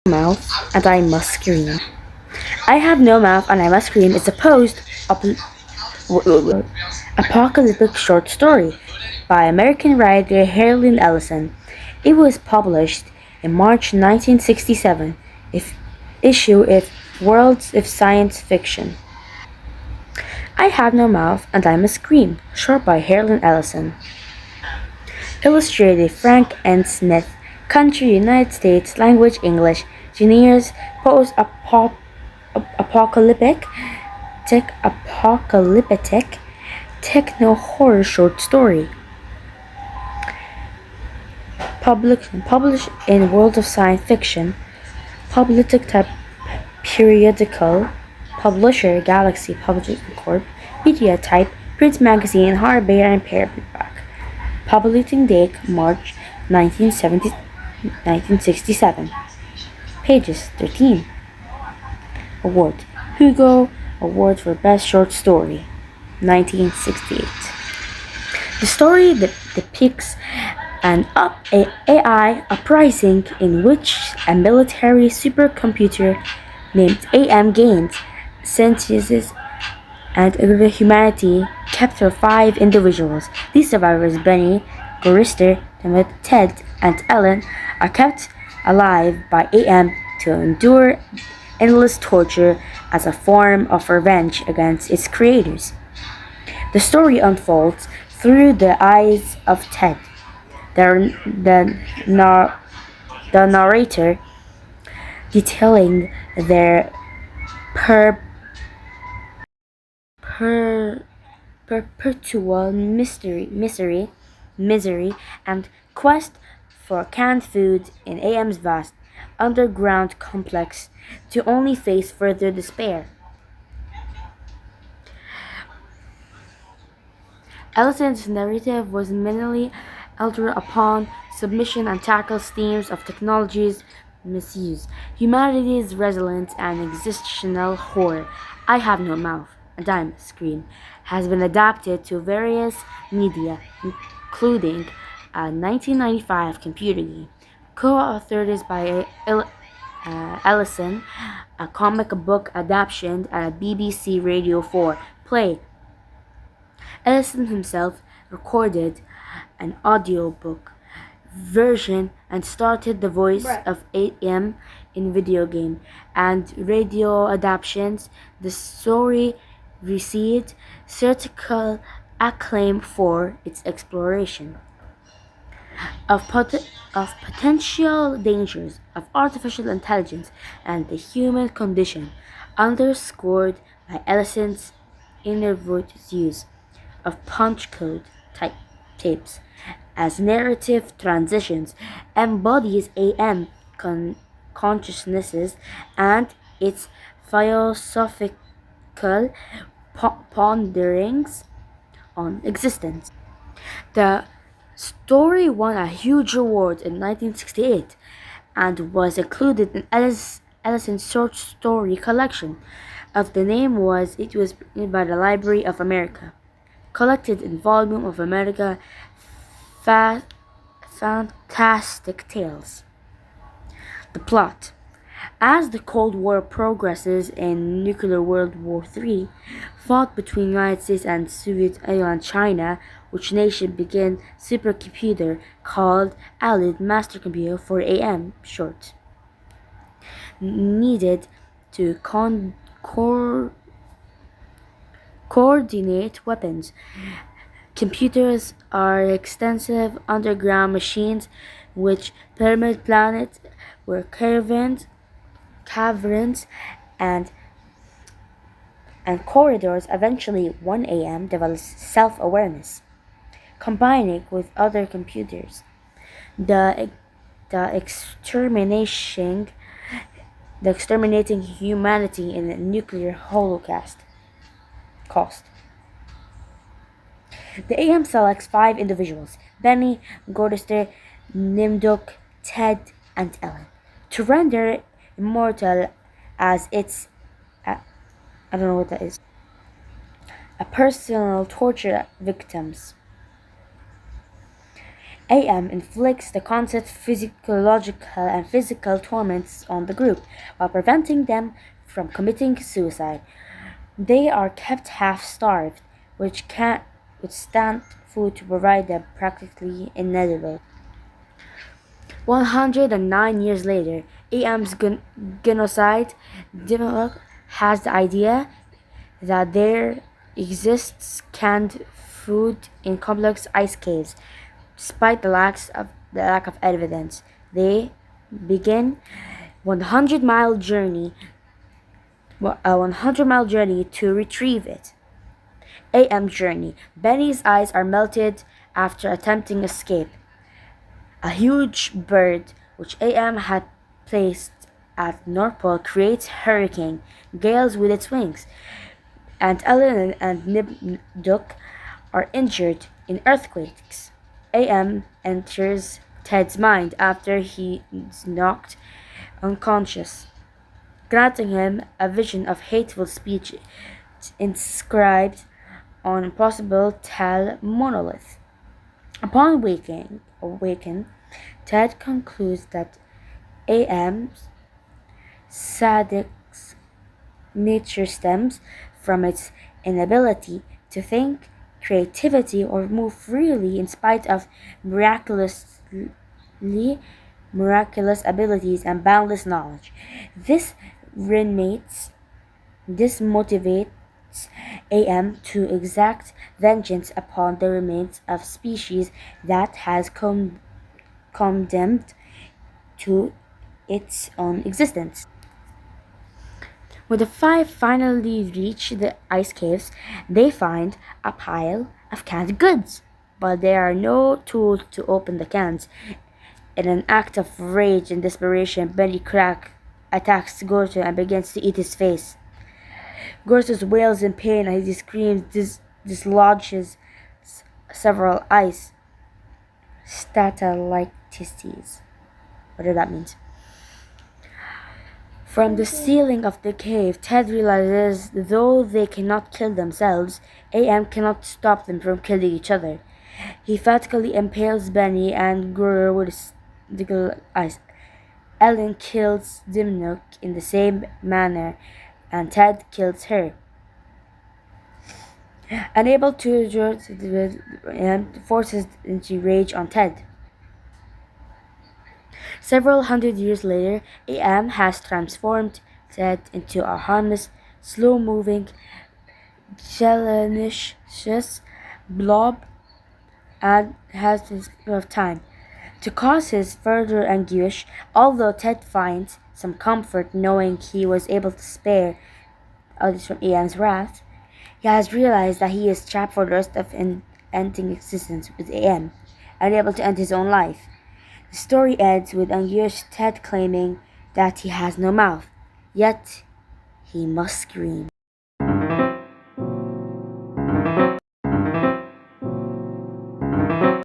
Mouth and I must scream. I have no mouth and I must scream is a apocalyptic short story by American writer Harlan Ellison. It was published in March 1967. If issue if Worlds of Science Fiction. I have no mouth and I must scream. Short by Harlan Ellison. Illustrated Frank N. Smith. Country United States. Language English. Genres post-apocalyptic apocalyptic techno horror short story. Published in World of Science Fiction. Public type periodical. Publisher Galaxy Publishing Corp. Media type print magazine hardback and paperback. Publishing date March 1967. Pages 13. Award Hugo Award for Best Short Story 1968. The story depicts an AI uprising in which a military supercomputer named AM gains sentience and humanity capture 5 individuals. These survivors, Benny, Gorister, Ted, and Ellen, are kept alive by AM to endure endless torture as a form of revenge against its creators. The story unfolds through the eyes of Ted, the narrator, detailing their per- perpetual misery, and quest for canned food in AM's vast underground complex to only face further despair. Ellison's narrative was mainly altered upon submission and tackles themes of technology's misuse, humanity's resilience, and existential horror. I Have No Mouth, a Dime Scream, has been adapted to various media, including a 1995 computer game. Co-authored by Ellison, a comic book adaptation, and a BBC Radio 4 play. Ellison himself recorded an audiobook version and started the voice of AM in video game and radio adaptations. The story received critical acclaim for its exploration of potential dangers of artificial intelligence and the human condition, underscored by Ellison's innovative use of punch code tapes as narrative transitions embodies AM consciousnesses and its philosophical ponderings on existence. The story won a huge award in 1968 and was included in Ellison's short story collection. Of the name was it was written by the Library of America, collected in Volume of America Fantastic Tales. The plot. As the Cold War progresses in nuclear World War III, fought between United States and Soviet Union and China, which nation began supercomputer called Allied Master Computer for AM short, needed to coordinate weapons. Computers are extensive underground machines which permit planets where caverns and corridors. Eventually 1 AM develops self-awareness, combining with other computers. The exterminating humanity in a nuclear holocaust. Cost. The AM selects 5 individuals: Benny, Gordester, Nimduk, Ted, and Ellen, to render immortal as its I don't know what that is. A personal torture victims. AM inflicts the constant physiological and physical torments on the group while preventing them from committing suicide. They are kept half-starved, which can't withstand food to provide them practically inedible. 109 years later, AM's genocide demagogue has the idea that there exists canned food in complex ice caves. Despite the lack of evidence, they begin 100-mile journey a 100-mile journey to retrieve it. AM journey. Benny's eyes are melted after attempting escape. A huge bird, which AM had placed at North Pole, creates hurricane gales with its wings, and Ellen and Nibduk are injured in earthquakes. AM enters Ted's mind after he is knocked unconscious, granting him a vision of hateful speech inscribed on a possible Tal monolith. Upon awaken, Ted concludes that AM's sadic nature stems from its inability to think, creativity, or move freely in spite of miraculous abilities and boundless knowledge. This renates this motivates AM to exact vengeance upon the remains of species that has condemned to its own existence. When the five finally reach the ice caves, they find a pile of canned goods, but there are no tools to open the cans. In an act of rage and desperation, Benny Crack attacks Gorton and begins to eat his face. Gorton wails in pain as he screams, dislodges several ice stalactites, whatever that means, from the ceiling of the cave. Ted realizes though they cannot kill themselves, AM cannot stop them from killing each other. He fatally impales Benny and Guru with his sticky ice. Ellen kills Dimnook in the same manner, and Ted kills her. Unable to judge and forces into rage on Ted. Several hundred years later, AM has transformed Ted into a harmless, slow-moving, gelatinous blob and has his of time to cause his further anguish. Although Ted finds some comfort knowing he was able to spare others from AM's wrath, he has realized that he is trapped for the rest of an ending existence with AM, unable to end his own life. The story ends with anguished Ted claiming that he has no mouth, yet he must scream.